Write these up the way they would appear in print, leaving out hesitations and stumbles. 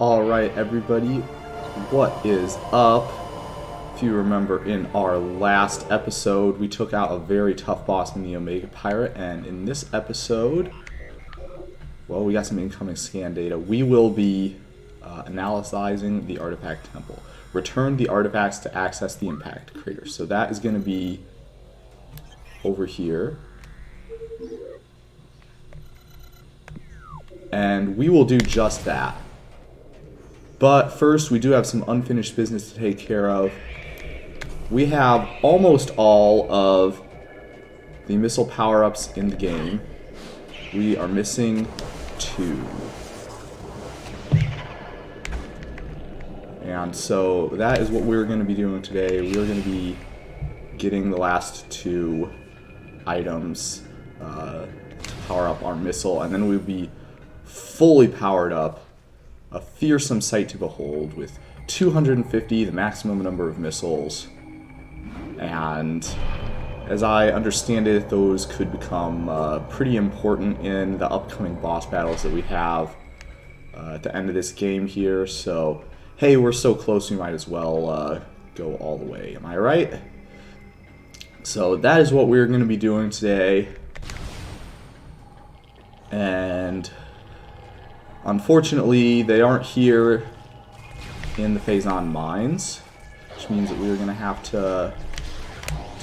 Alright everybody, what is up? If you remember, in our last episode we took out a very tough boss in the Omega Pirate, and in this episode, well, we got some incoming scan data. We will be analyzing the artifact temple. Return the artifacts to access the impact crater. So that is going to be over here. And we will do just that. But first, we do have some unfinished business to take care of. We have almost all of the missile power-ups in the game. We are missing 2. And so that is what we're going to be doing today. We're going to be getting the last 2 items to power up our missile, and then we'll be fully powered up. A fearsome sight to behold, with 250, the maximum number of missiles. And as I understand it, those could become pretty important in the upcoming boss battles that we have at the end of this game here. So, hey, we're so close, we might as well go all the way. Am I right? So that is what we're going to be doing today. And unfortunately, they aren't here in the Phazon mines, which means that we're going to have to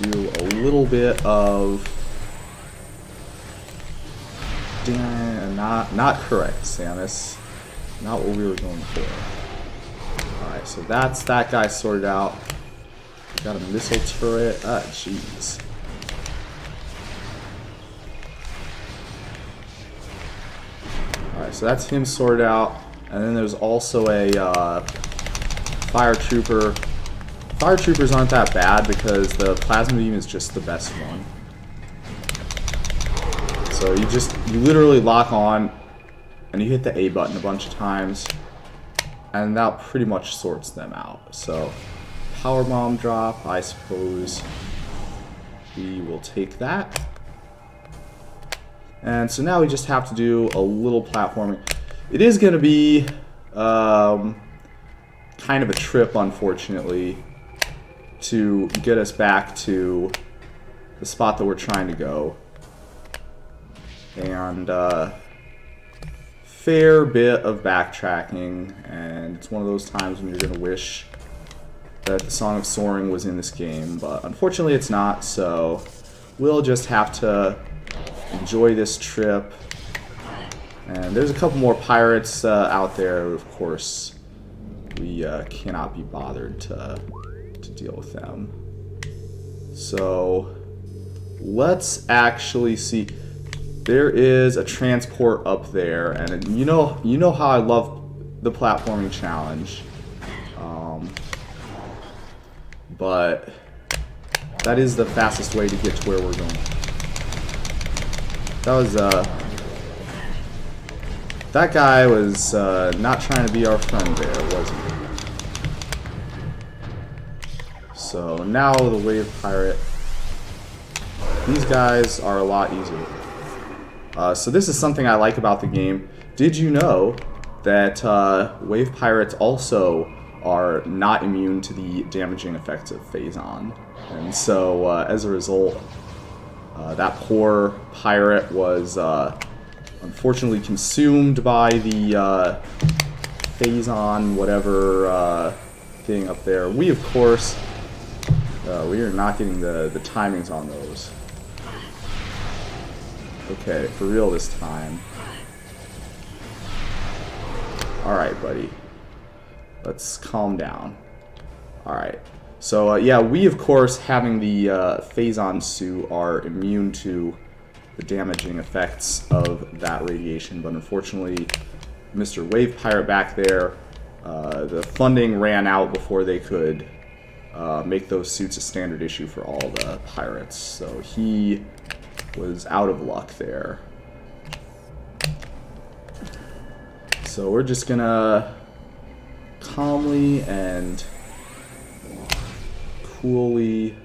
do a little bit of... Not correct, Samus. Not what we were going for. Alright, so that's that guy sorted out. We got a missile turret. Ah, jeez. Alright, so that's him sorted out. And then there's also a fire trooper. Fire troopers aren't that bad because the plasma beam is just the best one. So you literally lock on and you hit the A button a bunch of times, and that pretty much sorts them out. So power bomb drop, I suppose we will take that. And so now we just have to do a little platforming. It is going to be kind of a trip, unfortunately, to get us back to the spot that we're trying to go. And fair bit of backtracking, and it's one of those times when you're going to wish that the Song of Soaring was in this game, but unfortunately it's not, so we'll just have to enjoy this trip. And there's a couple more pirates out there. Of course, we cannot be bothered to deal with them. So let's actually see. There is a transport up there, and you know how I love the platforming challenge, but that is the fastest way to get to where we're going. That guy was not trying to be our friend there, was he? So now the Wave Pirate. These guys are a lot easier. So this is something I like about the game. Did you know that Wave Pirates also are not immune to the damaging effects of Phazon? And so as a result, that poor pirate was unfortunately consumed by the Phazon whatever thing up there. We, of course, we are not getting the timings on those. Okay, for real this time. Alright, buddy. Let's calm down. Alright. So, yeah, we, of course, having the Phazon suit, are immune to the damaging effects of that radiation, but unfortunately, Mr. Wave Pirate back there, the funding ran out before they could make those suits a standard issue for all the pirates. So he was out of luck there. So we're just gonna calmly and coolly,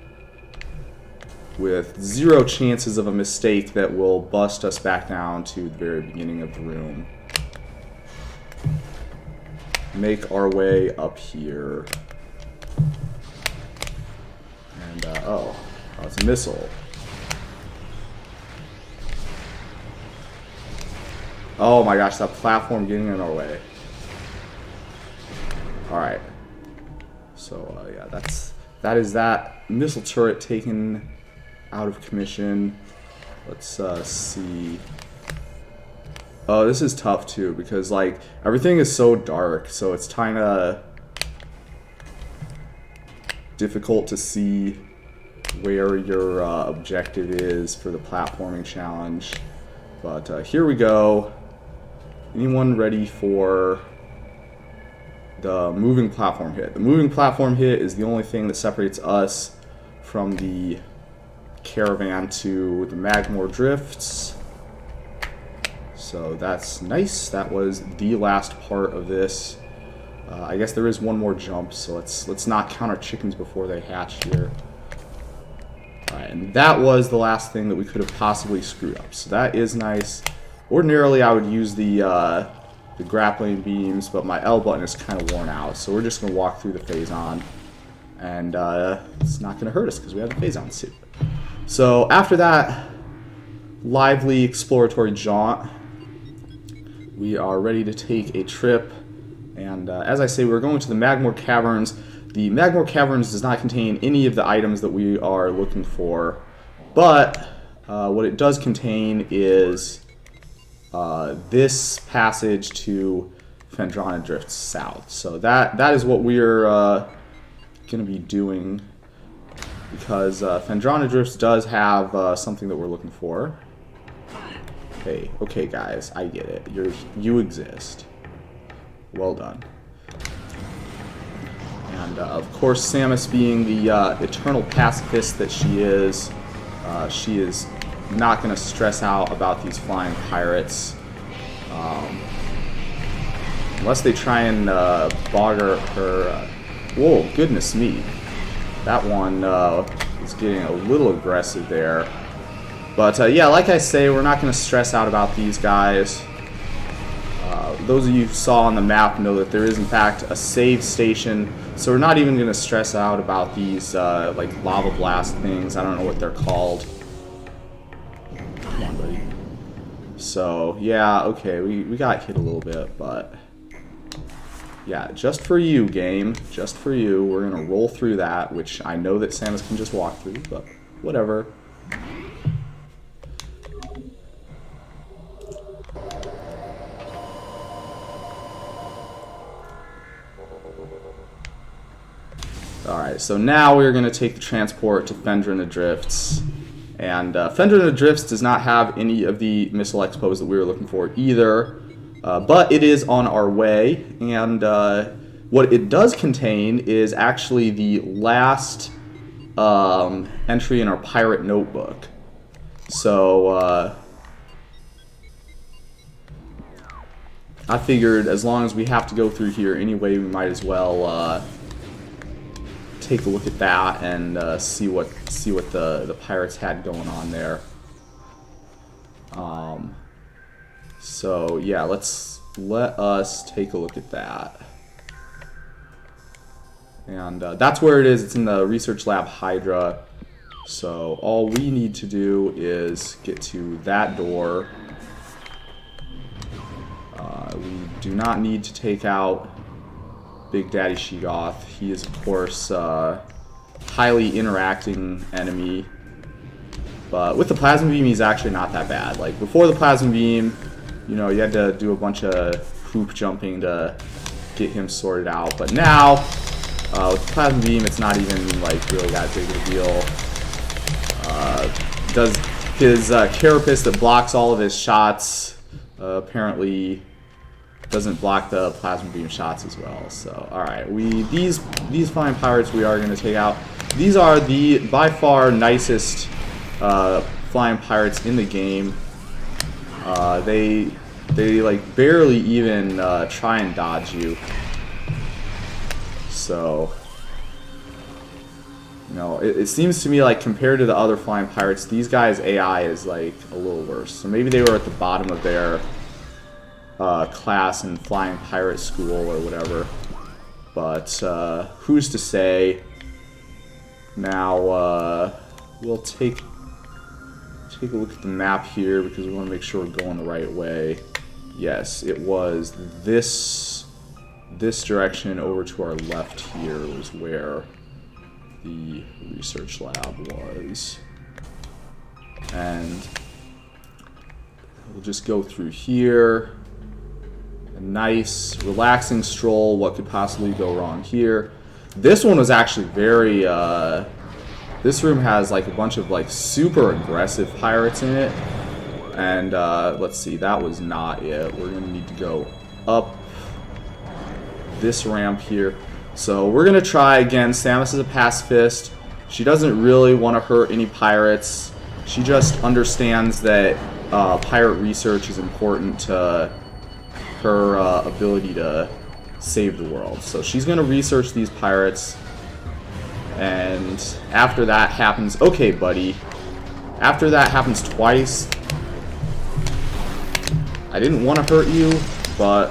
with 0 chances of a mistake that will bust us back down to the very beginning of the room, make our way up here. And, oh, it's a missile. Oh my gosh, that platform getting in our way. Alright. So, yeah, that is that missile turret taken out of commission. Let's see. Oh, this is tough too because like everything is so dark, so it's kind of difficult to see where your objective is for the platforming challenge. But here we go. Anyone ready for the moving platform hit? The moving platform hit is the only thing that separates us from the caravan to the Magmore Drifts. So that's nice. That was the last part of this. I guess there is one more jump, so let's not count our chickens before they hatch here. Alright, and that was the last thing that we could have possibly screwed up. So that is nice. Ordinarily I would use the grappling beams, but my L button is kind of worn out, so we're just going to walk through the Phazon. And it's not going to hurt us because we have the Phazon suit. So after that lively exploratory jaunt, we are ready to take a trip. And as I say, we're going to the Magmore Caverns. The Magmore Caverns does not contain any of the items that we are looking for, but what it does contain is this passage to Phendrana Drifts South. So that is what we're going to be doing, because Phendrana Drifts does have something that we're looking for. Okay guys, I get it. You exist. Well done. And of course, Samus, being the eternal pacifist that she is not going to stress out about these flying pirates. Unless they try and bogger her. Whoa, goodness me. That one is getting a little aggressive there. But yeah, like I say, we're not going to stress out about these guys. Those of you who saw on the map know that there is in fact a save station, so we're not even going to stress out about these like lava blast things. I don't know what they're called. Come on, buddy. So yeah, okay, we got hit a little bit, but yeah, just for you, game, just for you, we're going to roll through that, which I know that Samus can just walk through, but whatever. Alright, so now we're going to take the transport to Phendrana Drifts. And Phendrana Drifts does not have any of the missile expos that we were looking for either. But it is on our way. And what it does contain is actually the last entry in our pirate notebook. So I figured as long as we have to go through here anyway, we might as well take a look at that and see what the pirates had going on there. So yeah, let us take a look at that. And that's where it is. It's in the Research Lab Hydra. So all we need to do is get to that door. We do not need to take out Big Daddy Sheegoth. He is, of course, highly interacting enemy. But with the Plasma Beam, he's actually not that bad. Like, before the Plasma Beam, you know, you had to do a bunch of hoop jumping to get him sorted out. But now, with the Plasma Beam, it's not even, like, really that big of a deal. Does his carapace that blocks all of his shots apparently doesn't block the Plasma Beam shots as well. So, alright, these flying pirates we are going to take out. These are the by far nicest flying pirates in the game. They like barely even try and dodge you. So, you know, it seems to me like compared to the other flying pirates, these guys' AI is like a little worse. So maybe they were at the bottom of their class in Flying Pirate School or whatever. But who's to say? Now we'll take a look at the map here because we want to make sure we're going the right way. Yes, it was this direction over to our left here was where the research lab was. And we'll just go through here. A nice, relaxing stroll. What could possibly go wrong here? This one was actually very, this room has like a bunch of like super aggressive pirates in it. And let's see, that was not it. We're going to need to go up this ramp here. So we're going to try again. Samus is a pacifist. She doesn't really want to hurt any pirates. She just understands that pirate research is important to her ability to save the world. So she's going to research these pirates. And after that happens... Okay, buddy. After that happens twice... I didn't want to hurt you, but...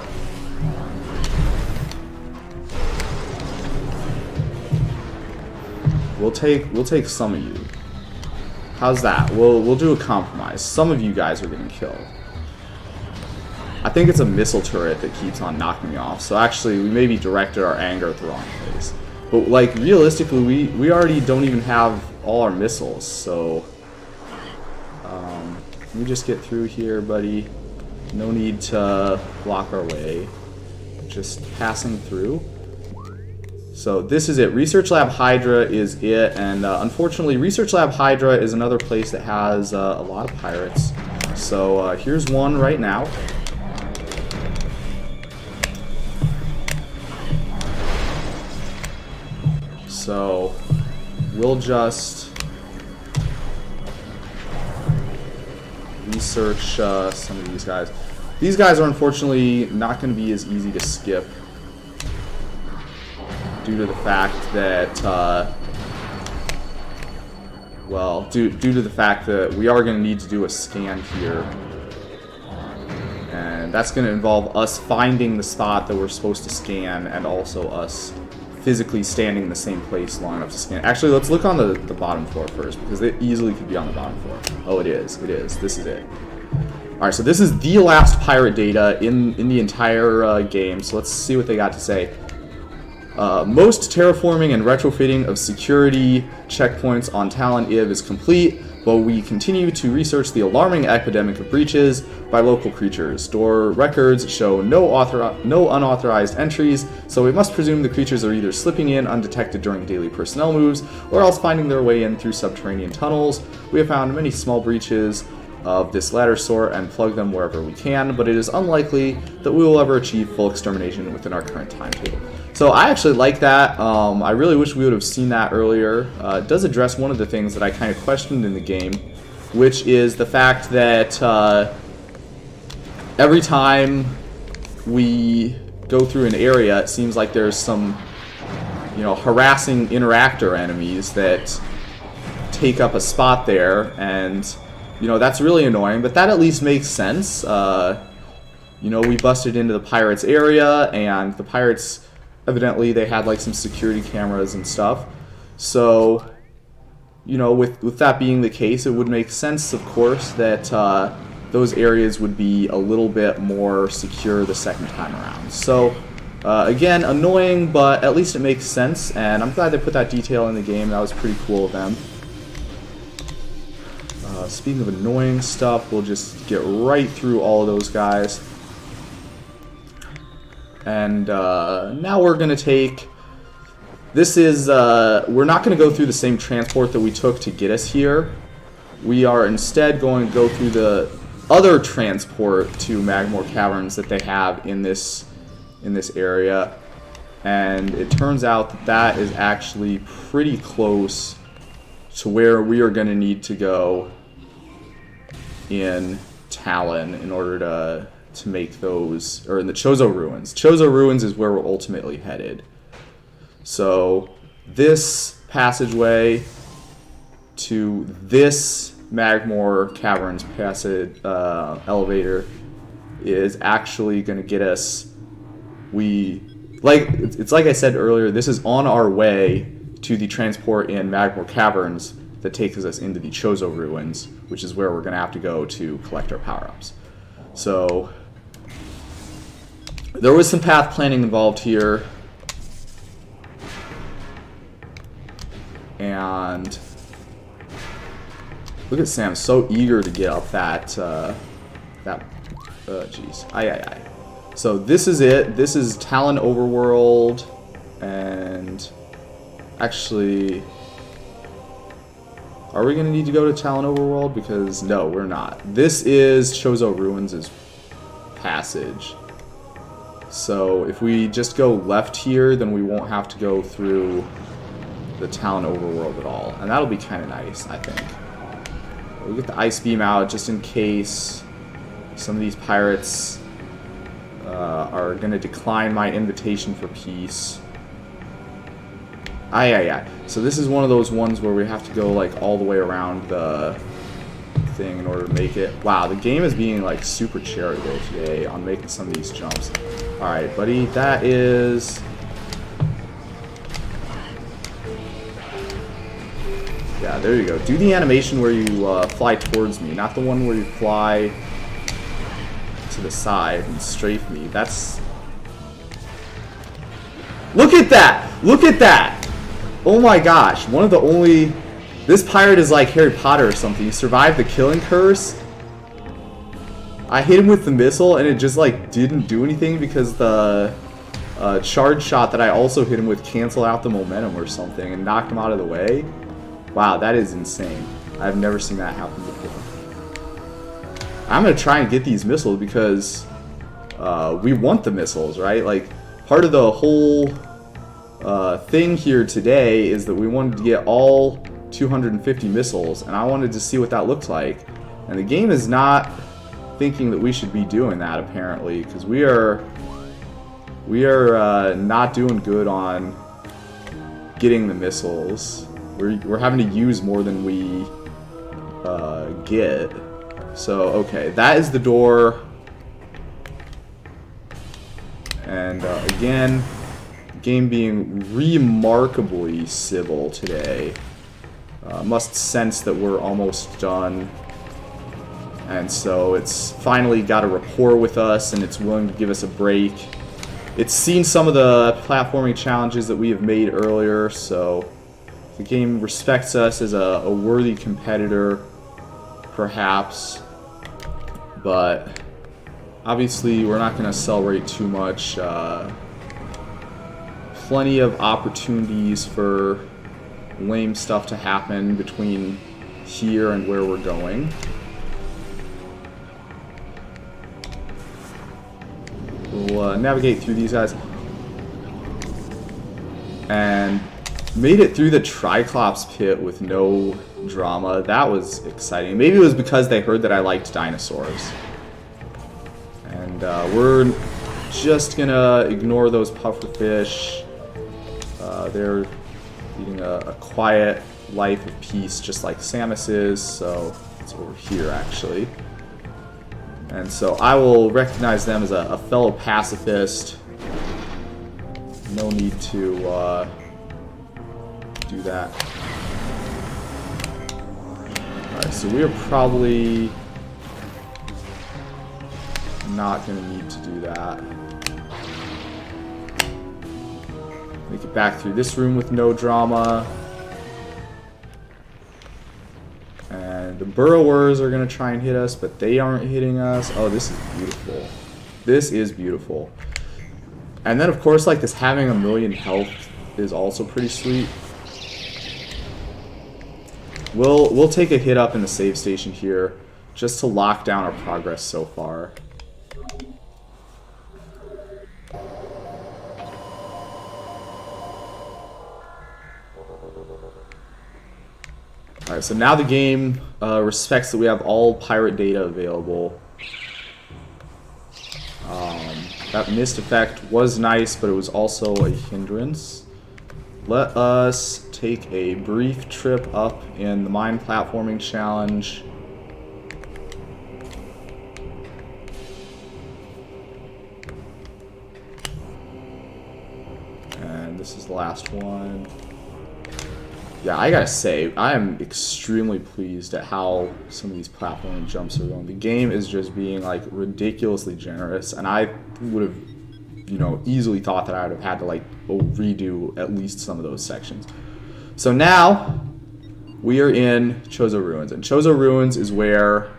We'll take some of you. How's that? We'll do a compromise. Some of you guys are getting killed. I think it's a missile turret that keeps on knocking me off. So actually, we maybe directed our anger at the wrong place. But like realistically, we already don't even have all our missiles. So let me just get through here, buddy. No need to block our way. Just passing through. So this is it. Research Lab Hydra is it, and unfortunately Research Lab Hydra is another place that has a lot of pirates. So here's one right now. So we'll just research some of these guys. These guys are unfortunately not going to be as easy to skip, due to the fact that, well, due to the fact that we are going to need to do a scan here. And that's going to involve us finding the spot that we're supposed to scan, and also us physically standing in the same place long enough to scan. Actually, let's look on the bottom floor first, because it easily could be on the bottom floor. Oh, it is. It is. This is it. Alright, so this is the last pirate data in the entire game, so let's see what they got to say. Most terraforming and retrofitting of security checkpoints on Talon Iv is complete, but we continue to research the alarming epidemic of breaches by local creatures. Door records show no unauthorized entries, so we must presume the creatures are either slipping in undetected during daily personnel moves, or else finding their way in through subterranean tunnels. We have found many small breaches of this latter sort and plug them wherever we can, but it is unlikely that we will ever achieve full extermination within our current timetable. So I actually like that. I really wish we would have seen that earlier. It does address one of the things that I kind of questioned in the game, which is the fact that every time we go through an area, it seems like there's some, harassing interactor enemies that take up a spot there, and that's really annoying, but that at least makes sense. We busted into the pirates' area, and the pirates, evidently, they had like some security cameras and stuff. So, with that being the case, it would make sense, of course, that those areas would be a little bit more secure the second time around. So, again, annoying, but at least it makes sense, and I'm glad they put that detail in the game. That was pretty cool of them. Speaking of annoying stuff, we'll just get right through all of those guys. And now we're going to take... This is... we're not going to go through the same transport that we took to get us here. We are instead going to go through the other transport to Magmore Caverns that they have in this area. And it turns out that that is actually pretty close to where we are going to need to go in Talon in order to make those, or in the Chozo Ruins. Chozo Ruins is where we're ultimately headed. So this passageway to this Magmore Caverns passage elevator is actually going to get us. It's like I said earlier, this is on our way to the transport in Magmore Caverns that takes us into the Chozo Ruins, which is where we're going to have to go to collect our power-ups. So there was some path planning involved here. And look at Sam, so eager to get up jeez. So this is it. This is Talon Overworld, and actually, are we going to need to go to Talon Overworld? Because no, we're not. This is Chozo Ruins' passage. So if we just go left here, then we won't have to go through the Talon Overworld at all, and that'll be kind of nice, I think. We'll get the ice beam out just in case some of these pirates are going to decline my invitation for peace. So this is one of those ones where we have to go like all the way around the thing in order to make it. Wow, the game is being like super charitable today on making some of these jumps. Alright, buddy, that is... Yeah, there you go. Do the animation where you fly towards me, not the one where you fly to the side and strafe me. That's... Look at that! Look at that! Oh my gosh, one of the only... This pirate is like Harry Potter or something. He survived the killing curse. I hit him with the missile and it just like didn't do anything because the charge shot that I also hit him with canceled out the momentum or something and knocked him out of the way. Wow, that is insane. I've never seen that happen before. I'm going to try and get these missiles because we want the missiles, right? Like, part of the whole thing here today is that we wanted to get all 250 missiles, and I wanted to see what that looks like. And the game is not thinking that we should be doing that, apparently, because we are not doing good on getting the missiles. We're having to use more than we get. So, okay, that is the door. And again, game being remarkably civil today. Must sense that we're almost done. And so it's finally got a rapport with us and it's willing to give us a break. It's seen some of the platforming challenges that we have made earlier, so the game respects us as a worthy competitor, perhaps, but obviously we're not going to celebrate too much. Plenty of opportunities for lame stuff to happen between here and where we're going. We'll navigate through these guys. And made it through the Triclops pit with no drama. That was exciting. Maybe it was because they heard that I liked dinosaurs. And we're just gonna ignore those pufferfish. They're leading a quiet life of peace, just like Samus is. So it's over here, actually. And so I will recognize them as a fellow pacifist. No need to do that. Alright, so we are probably not going to need to do that. Make it back through this room with no drama. And the burrowers are going to try and hit us, but they aren't hitting us. Oh, this is beautiful. This is beautiful. And then, of course, like, this having a million health is also pretty sweet. We'll take a hit up in the save station here just to lock down our progress so far. Alright, so now the game respects that we have all pirate data available. That mist effect was nice, but it was also a hindrance. Let us take a brief trip up in the mine platforming challenge. this is the last one. Yeah, I gotta say, I am extremely pleased at how some of these platforming jumps are going. The game is just being like ridiculously generous, and I would have, you know, easily thought that I would have had to like redo at least some of those sections. So now we are in Chozo Ruins, and Chozo Ruins is where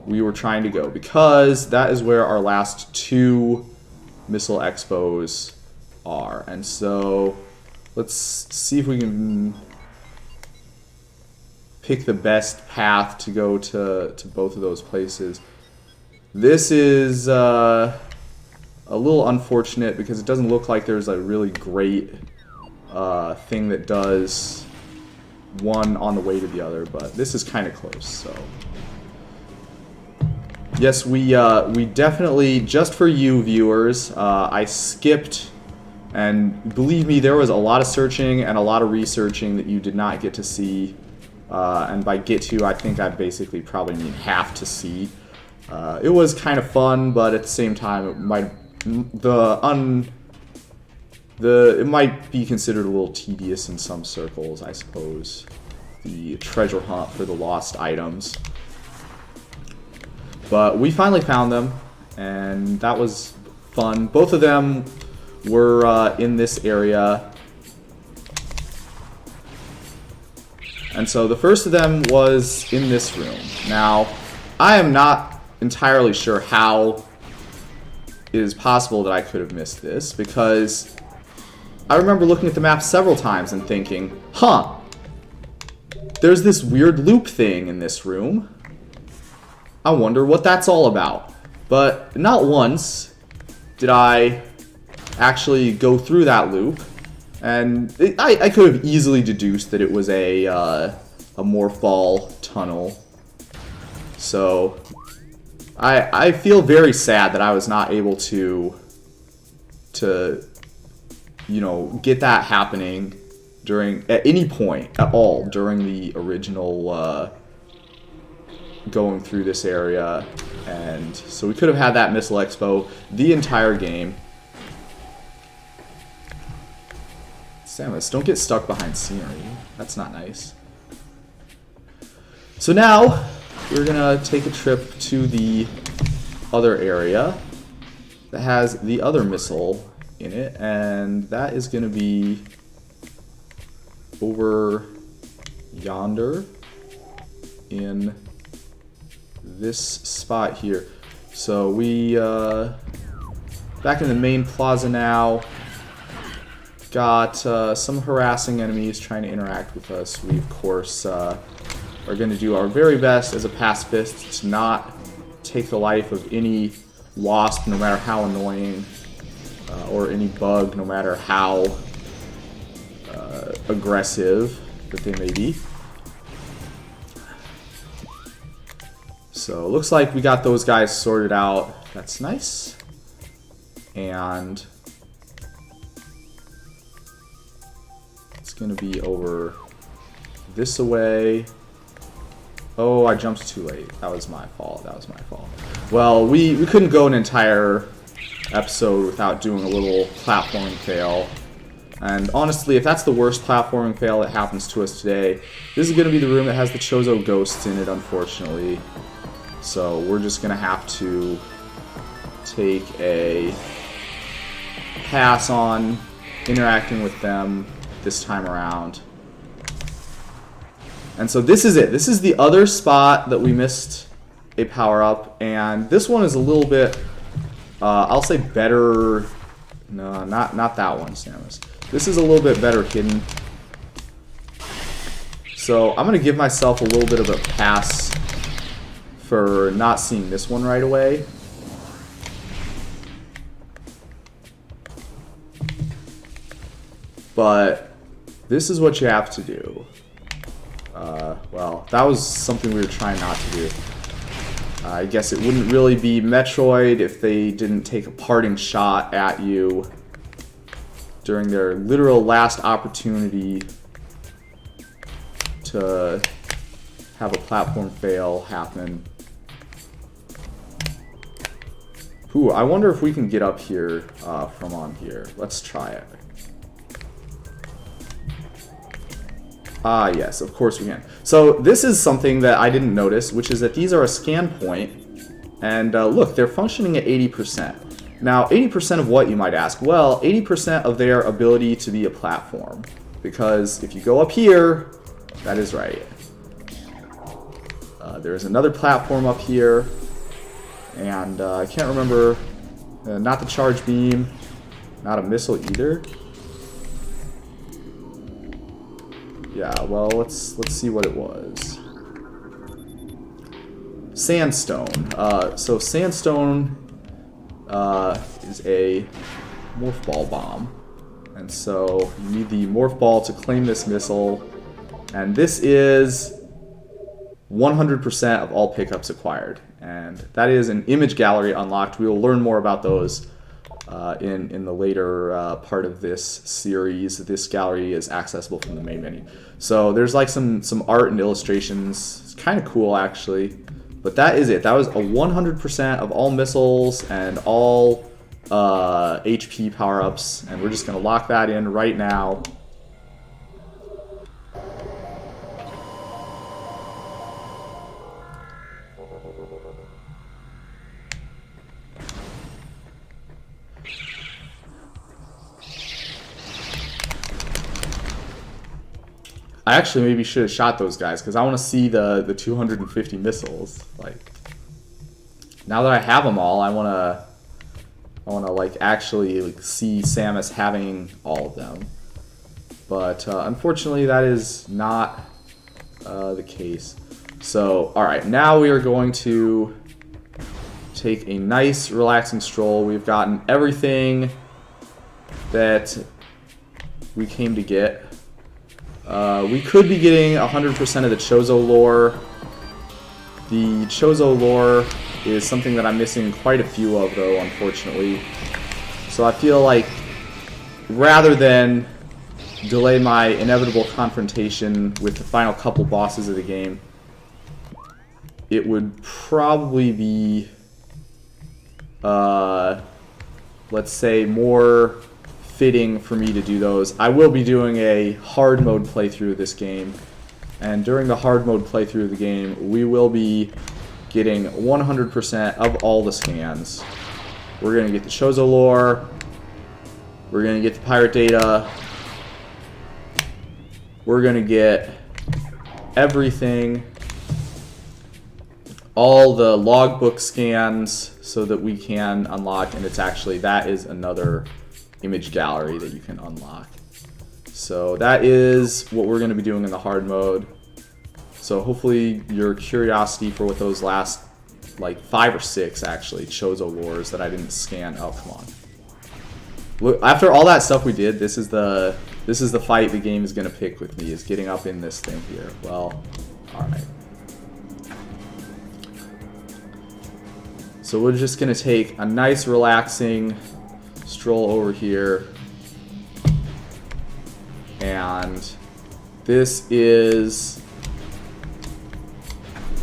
we were trying to go because that is where our last 2 missile expos are. And so let's see if we can pick the best path to go to both of those places. This is a little unfortunate because it doesn't look like there's a really great thing that does one on the way to the other, but this is kind of close. So yes, we definitely, just for you viewers, I skipped, and believe me, there was a lot of searching and a lot of researching that you did not get to see. And by get to, I think I basically probably mean have to see. It was kind of fun, but at the same time, it might be considered a little tedious in some circles, I suppose. The treasure hunt for the lost items. But we finally found them, and that was fun. Both of them were in this area. And so the first of them was in this room. Now, I am not entirely sure how it is possible that I could have missed this, because I remember looking at the map several times and thinking, huh, there's this weird loop thing in this room. I wonder what that's all about. But not once did I actually go through that loop. And I could have easily deduced that it was a Morphball tunnel. So I feel very sad that I was not able to you know, get that happening at any point at all during the original going through this area. And so we could have had that Missile Expo the entire game. Samus, don't get stuck behind scenery. That's not nice. So now, we're gonna take a trip to the other area that has the other missile in it, and that is gonna be over yonder in this spot here. So we, back in the main plaza now. Got some harassing enemies trying to interact with us. We, of course, are going to do our very best as a pacifist to not take the life of any wasp, no matter how annoying, or any bug, no matter how aggressive that they may be. So, looks like we got those guys sorted out. That's nice. And gonna be over this away. Oh, I jumped too late. That was my fault. That was my fault. Well, we couldn't go an entire episode without doing a little platforming fail. And honestly, if that's the worst platforming fail that happens to us today, this is gonna be the room that has the Chozo ghosts in it, unfortunately. So we're just gonna have to take a pass on interacting with them this time around. And so this is it. This is the other spot that we missed a power-up, and this one is a little bit, I'll say better. No, not that one, Samus. This is a little bit better hidden. So I'm going to give myself a little bit of a pass for not seeing this one right away. But this is what you have to do. Well, that was something we were trying not to do. I guess it wouldn't really be Metroid if they didn't take a parting shot at you during their literal last opportunity to have a platform fail happen. Ooh, I wonder if we can get up here from on here. Let's try it. Ah, yes, of course we can. So this is something that I didn't notice, which is that these are a scan point, and look, they're functioning at 80%. Now, 80% of what, you might ask? Well, 80% of their ability to be a platform, because if you go up here, that is right. There's another platform up here, and I can't remember, not the charge beam, not a missile either. Yeah, well, let's see what it was. Sandstone. So sandstone is a morph ball bomb, and so you need the morph ball to claim this missile, and this is 100% of all pickups acquired, and that is an image gallery unlocked. We will learn more about those in the later part of this series. This gallery is accessible from the main menu. So there's like some art and illustrations. It's kind of cool actually, but that is it. That was a 100% of all missiles and all HP power-ups, and we're just gonna lock that in right now. I actually maybe should have shot those guys, because I want to see the 250 missiles. Like, now that I have them all, I want to like actually like, see Samus having all of them. But unfortunately, that is not the case. So, all right, now we are going to take a nice, relaxing stroll. We've gotten everything that we came to get. We could be getting 100% of the Chozo lore. The Chozo lore is something that I'm missing quite a few of, though, unfortunately. So I feel like rather than delay my inevitable confrontation with the final couple bosses of the game, it would probably be, let's say, more fitting for me to do those. I will be doing a hard mode playthrough of this game, and during the hard mode playthrough of the game, we will be getting 100% of all the scans. We're going to get the Chozo lore, we're going to get the pirate data, we're going to get everything, all the logbook scans, so that we can unlock, and it's actually, that is another image gallery that you can unlock. So that is what we're going to be doing in the hard mode. So hopefully your curiosity for what those last like 5 or 6 actually Chozo lores that I didn't scan. Oh, come on. Look, after all that stuff we did, this is the fight the game is going to pick with me, is getting up in this thing here. Well, all right. So we're just going to take a nice relaxing stroll over here, and this is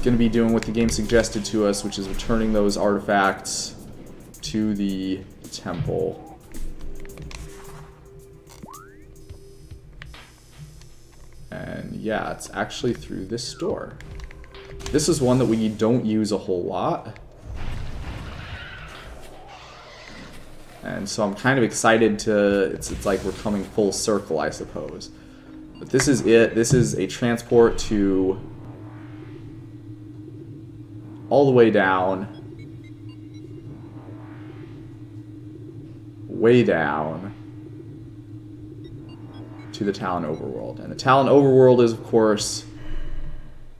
going to be doing what the game suggested to us, which is returning those artifacts to the temple. And yeah, it's actually through this door. This is one that we don't use a whole lot, and so I'm kind of excited to, it's like we're coming full circle, I suppose. But this is it. This is a transport to all the way down, way down to the Talon Overworld. And the Talon Overworld is, of course,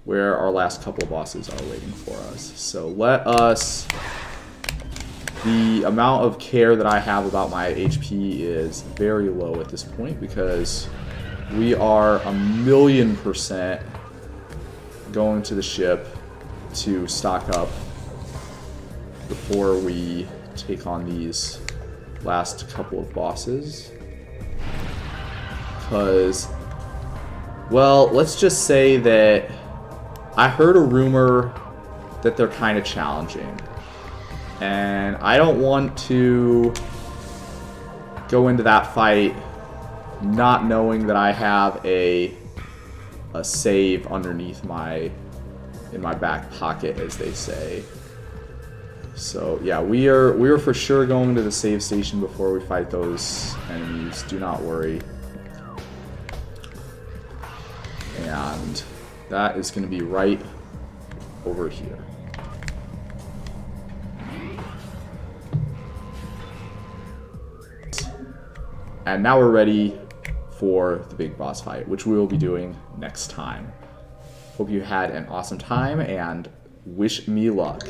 where our last couple of bosses are waiting for us. So let us... The amount of care that I have about my HP is very low at this point, because we are 1,000,000% going to the ship to stock up before we take on these last couple of bosses. Because, well, let's just say that I heard a rumor that they're kind of challenging. And I don't want to go into that fight not knowing that I have a a save underneath in my back pocket, as they say. So yeah, we are for sure going to the save station before we fight those enemies. Do not worry. And that is going to be right over here. And now we're ready for the big boss fight, which we will be doing next time. Hope you had an awesome time, and wish me luck.